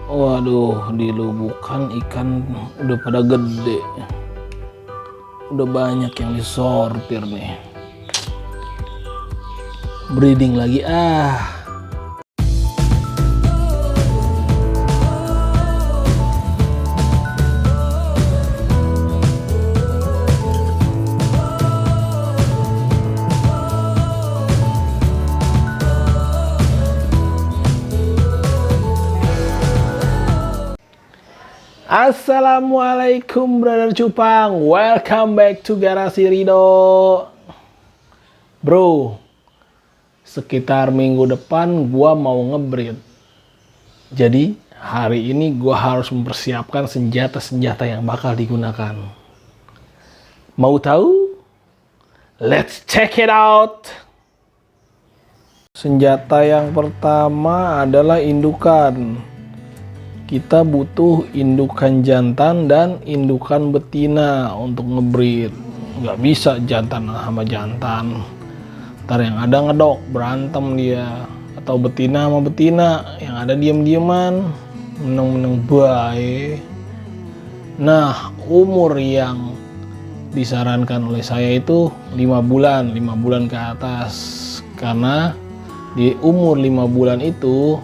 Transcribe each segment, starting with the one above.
Waduh, di lubukan ikan udah pada gede. Udah banyak yang disortir nih. Breeding lagi ah. Assalamualaikum brother cupang, welcome back to Garasi Rido. Bro, sekitar minggu depan gua mau ngebreed. Jadi hari ini gua harus mempersiapkan senjata-senjata yang bakal digunakan. Mau tahu? Let's check it out. Senjata yang pertama adalah indukan. Kita butuh indukan jantan dan indukan betina untuk ngebreed. Nggak bisa jantan sama jantan, ntar yang ada ngedok, berantem dia. Atau betina sama betina, yang ada diem-dieman, meneng-meneng bae. Nah, umur yang disarankan oleh saya itu 5 bulan ke atas. Karena di umur 5 bulan itu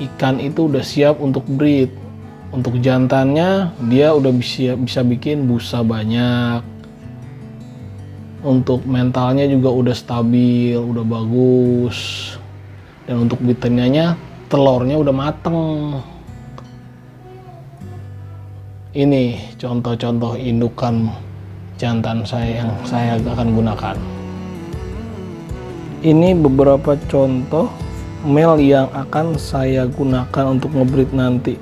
ikan itu udah siap untuk breed. Untuk jantannya dia udah bisa bikin busa banyak. Untuk mentalnya juga udah stabil, udah bagus. Dan untuk betinanya telurnya udah mateng. Ini contoh-contoh indukan jantan saya yang saya akan gunakan. Ini beberapa contoh male yang akan saya gunakan untuk ngebreed nanti.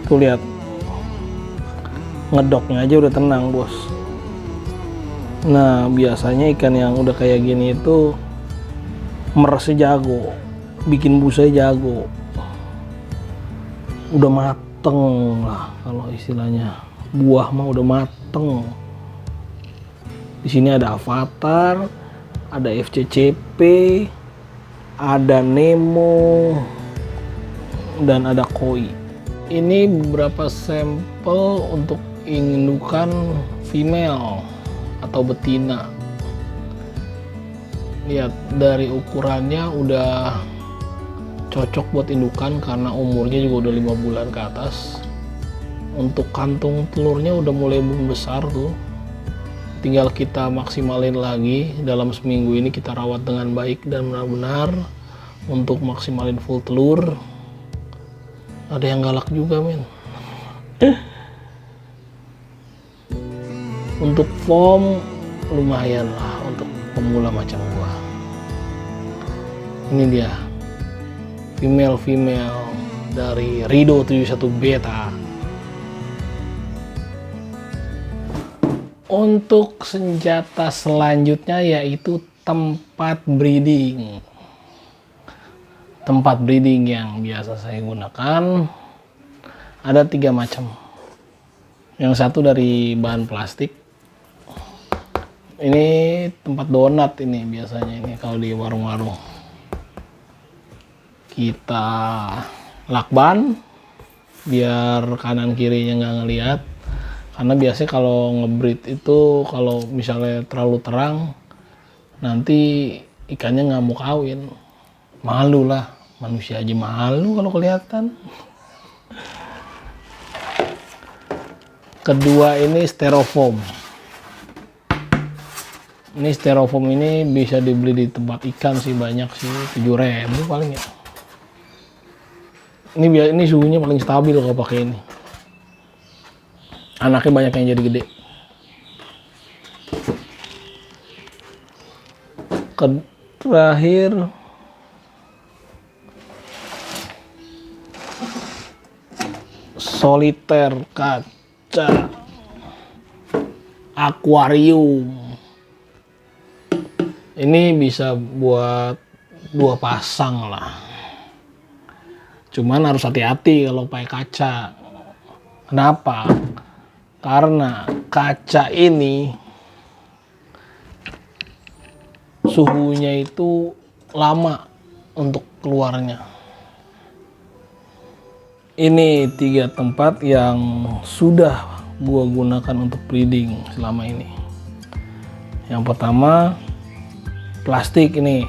Tuh lihat, ngedoknya aja udah tenang bos. Nah biasanya ikan yang udah kayak gini itu meresnya jago, bikin busa jago, udah mateng lah kalau istilahnya. Buah mah udah mateng. Di sini ada Avatar, ada FCCP, ada Nemo, dan ada Koi. Ini beberapa sampel untuk indukan female atau betina. Lihat dari ukurannya udah cocok buat indukan karena umurnya juga udah 5 bulan ke atas. Untuk kantung telurnya udah mulai membesar tuh. Tinggal kita maksimalin lagi dalam seminggu ini, kita rawat dengan baik dan benar-benar untuk maksimalin full telur. Ada yang galak juga men. Untuk form lumayan lah untuk pemula macam gua. Ini dia female dari Rido 71 Beta. Untuk senjata selanjutnya yaitu tempat breeding. Tempat breeding yang biasa saya gunakan ada 3 macam. Yang satu dari bahan plastik. Ini tempat donat ini biasanya ini kalau di warung-warung. Kita lakban biar kanan kirinya nggak ngelihat. Karena biasanya kalau ngebreed itu kalau misalnya terlalu terang nanti ikannya nggak mau kawin. Malu lah, manusia aja malu kalau kelihatan. Kedua ini styrofoam. Ini styrofoam ini bisa dibeli di tempat ikan sih, banyak sih, 7.000 paling ya. Ini suhunya paling stabil kalau pakai ini. Anaknya banyak yang jadi gede. Terakhir soliter kaca akuarium. Ini bisa buat 2 pasang lah. Cuman harus hati-hati kalau pakai kaca. Kenapa? Karena kaca ini suhunya itu lama untuk keluarnya. Ini 3 tempat yang sudah gua gunakan untuk breeding selama ini. Yang pertama plastik, ini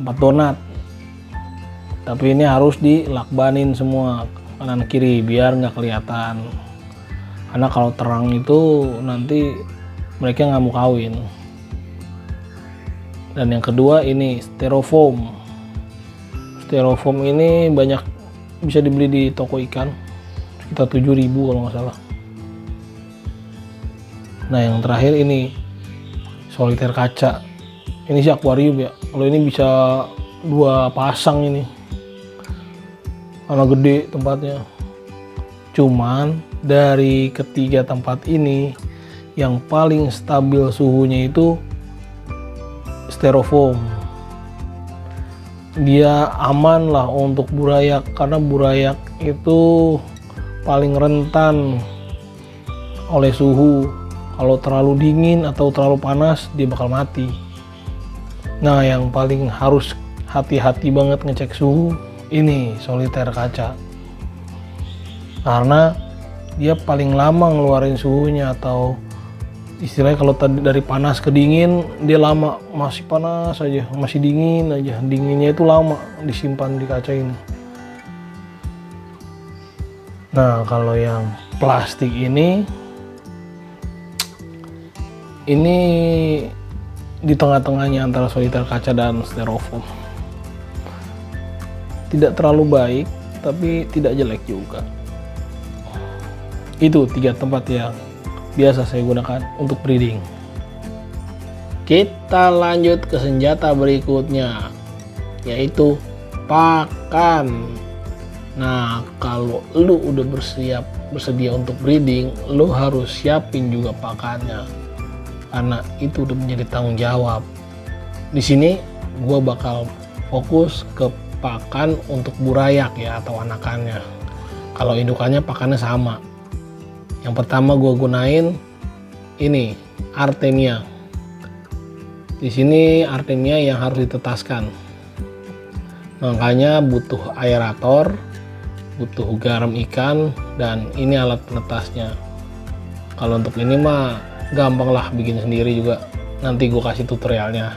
tempat donat, tapi ini harus dilakbanin semua kanan kiri biar nggak kelihatan, karena kalau terang itu nanti mereka nggak mau kawin. Dan yang kedua ini styrofoam. Styrofoam ini banyak bisa dibeli di toko ikan, sekitar 7.000 kalau nggak salah. Nah yang terakhir ini soliter kaca. Ini sih akuarium ya, kalau ini bisa 2 pasang ini, karena gede tempatnya. Cuman dari ketiga tempat ini yang paling stabil suhunya itu styrofoam. Dia aman lah untuk burayak, karena burayak itu paling rentan oleh suhu. Kalau terlalu dingin atau terlalu panas dia bakal mati. Nah yang paling harus hati-hati banget ngecek suhu ini soliter kaca, karena dia paling lama ngeluarin suhunya, atau istilahnya kalau tadi dari panas ke dingin dia lama, masih panas aja, masih dingin aja, dinginnya itu lama disimpan di kaca ini. Nah kalau yang plastik ini di tengah-tengahnya antara soliter kaca dan styrofoam. Tidak terlalu baik tapi tidak jelek juga. Itu 3 tempat yang biasa saya gunakan untuk breeding. Kita lanjut ke senjata berikutnya, yaitu pakan. Nah kalau lu udah bersedia untuk breeding, lu harus siapin juga pakannya, karena itu udah menjadi tanggung jawab. Di sini gua bakal fokus ke pakan untuk burayak ya, atau anakannya. Kalau indukannya pakannya sama. Yang pertama gua gunain ini Artemia. Di sini Artemia yang harus ditetaskan. Makanya butuh aerator, butuh garam ikan, dan ini alat penetasnya. Kalau untuk ini mah gampang lah, bikin sendiri juga, nanti gue kasih tutorialnya.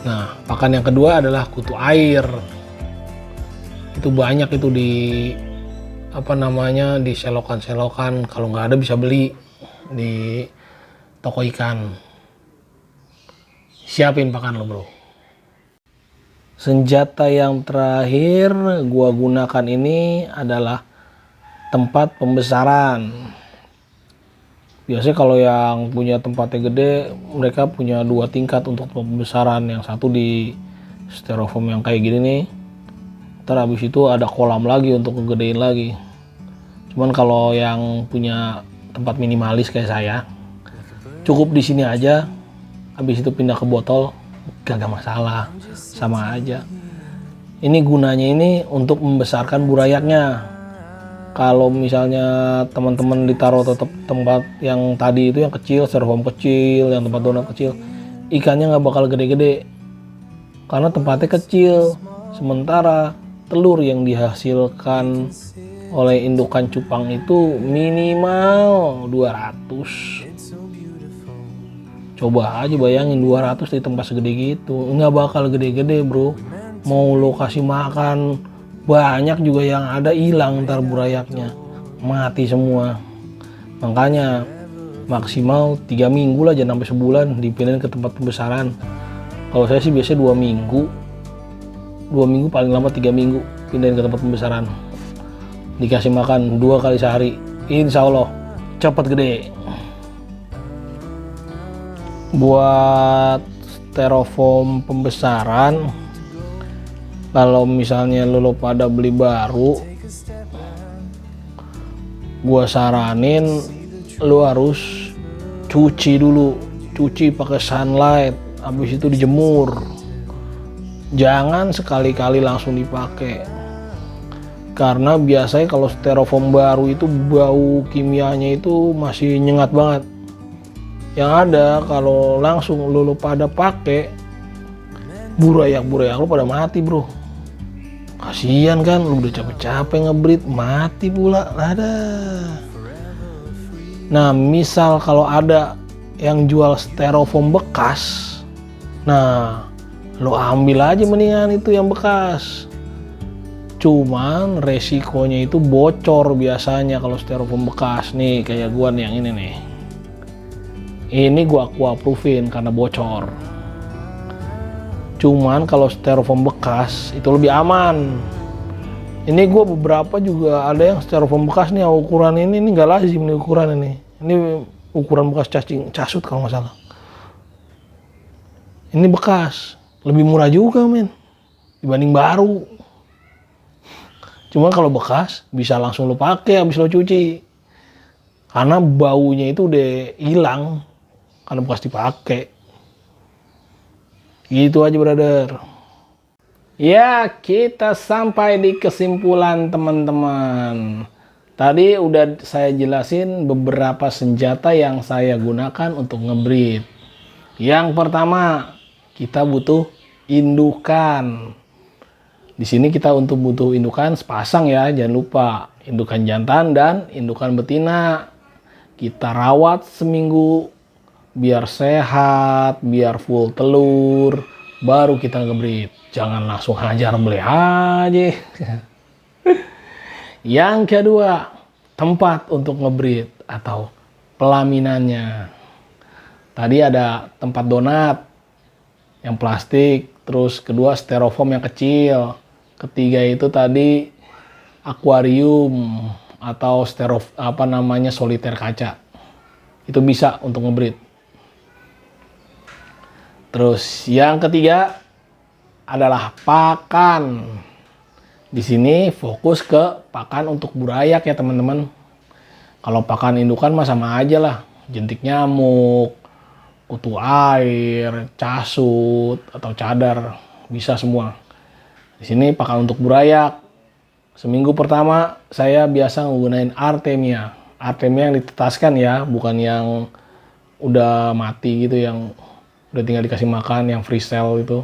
Nah pakan yang kedua adalah kutu air. Itu banyak itu di di selokan, kalau nggak ada bisa beli di toko ikan. Siapin pakan lo bro. Senjata yang terakhir gua gunakan ini adalah tempat pembesaran. Biasanya kalau yang punya tempatnya gede, mereka punya 2 tingkat untuk pembesaran. Yang satu di styrofoam yang kayak gini nih, ntar habis itu ada kolam lagi untuk ngegedein lagi. Cuman kalau yang punya tempat minimalis kayak saya, cukup di sini aja, habis itu pindah ke botol, gak masalah, sama aja. Ini gunanya ini untuk membesarkan burayaknya. Kalau misalnya teman-teman ditaruh tetap tempat yang tadi itu yang kecil, styrofoam kecil, yang tempat donat kecil, ikannya nggak bakal gede-gede karena tempatnya kecil. Sementara telur yang dihasilkan oleh indukan cupang itu minimal 200. Coba aja bayangin 200 di tempat segede gitu, nggak bakal gede-gede bro. Mau lo kasih makan banyak juga yang ada hilang ntar burayaknya, mati semua. Makanya maksimal 3 minggu lah, jangan sampai sebulan dipindahin ke tempat pembesaran. Kalau saya sih biasanya 2 minggu, 2 minggu paling lama 3 minggu pindahin ke tempat pembesaran. Dikasih makan 2 kali sehari, insya Allah cepet gede. Buat styrofoam pembesaran, kalau misalnya lo pada beli baru, gua saranin lo harus cuci dulu, cuci pakai sunlight, habis itu dijemur. Jangan sekali-kali langsung dipakai, karena biasanya kalau styrofoam baru itu bau kimianya itu masih nyengat banget. Yang ada kalau langsung lo pada pakai, burayak lo pada mati bro. Kasian kan, lu udah capek-capek ngebreed, mati pula. Ada. Nah, misal kalau ada yang jual styrofoam bekas, nah, lo ambil aja mendingan itu yang bekas. Cuman resikonya itu bocor biasanya kalau styrofoam bekas. Nih kayak gua nih yang ini nih. Ini gua aquaproofin karena bocor. Cuman kalau styrofoam bekas itu lebih aman. Ini gua beberapa juga ada yang styrofoam bekas nih ukuran ini nggak lazim nih ukuran ini. Ini ukuran bekas cacing casut kalau nggak salah. Ini bekas, lebih murah juga men dibanding baru. Cuman kalau bekas bisa langsung lo pakai habis lo cuci. Karena baunya itu udah hilang karena bekas dipakai. Gitu aja brother. Ya, kita sampai di kesimpulan teman-teman. Tadi udah saya jelasin beberapa senjata yang saya gunakan untuk ngebreed. Yang pertama, kita butuh indukan. Di sini kita untuk butuh indukan sepasang ya, jangan lupa. Indukan jantan dan indukan betina. Kita rawat seminggu biar sehat, biar full telur, baru kita ngebreed. Jangan langsung hajar beli aja. Yang kedua, tempat untuk ngebreed atau pelaminannya. Tadi ada tempat donat yang plastik, terus kedua styrofoam yang kecil. Ketiga itu tadi akuarium atau soliter kaca. Itu bisa untuk ngebreed. Terus yang ketiga adalah pakan. Di sini fokus ke pakan untuk burayak ya teman-teman. Kalau pakan indukan mah sama aja lah, jentik nyamuk, kutu air, casut atau cadar, bisa semua. Di sini pakan untuk burayak. Seminggu pertama saya biasa menggunakan Artemia. Artemia yang ditetaskan ya, bukan yang udah mati gitu, yang udah tinggal dikasih makan, yang freestyle itu.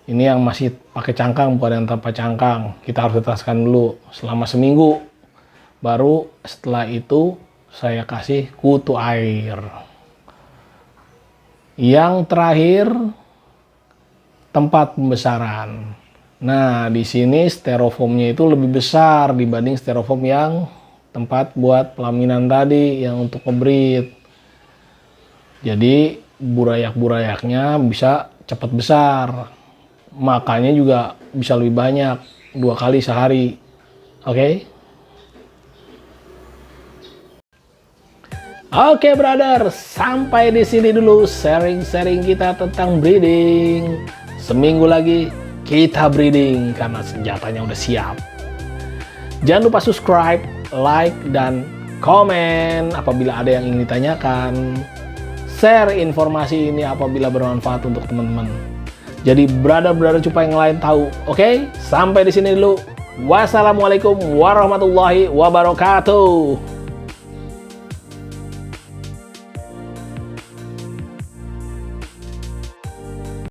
Ini yang masih pakai cangkang, bukan yang tanpa cangkang. Kita harus tetaskan dulu selama seminggu. Baru setelah itu saya kasih kutu air. Yang terakhir, tempat pembesaran. Nah, di sini styrofoamnya itu lebih besar dibanding styrofoam yang tempat buat pelaminan tadi, yang untuk ngebreed. Jadi burayak-burayaknya bisa cepat besar. Makannya juga bisa lebih banyak, 2 kali sehari. Oke? Oke brother, sampai di sini dulu sharing-sharing kita tentang breeding. Seminggu lagi kita breeding karena senjatanya udah siap. Jangan lupa subscribe, like, dan komen apabila ada yang ingin ditanyakan. Share informasi ini apabila bermanfaat untuk teman-teman. Jadi brother-brother supaya yang lain tahu. Oke? Sampai di sini dulu. Wassalamualaikum warahmatullahi wabarakatuh.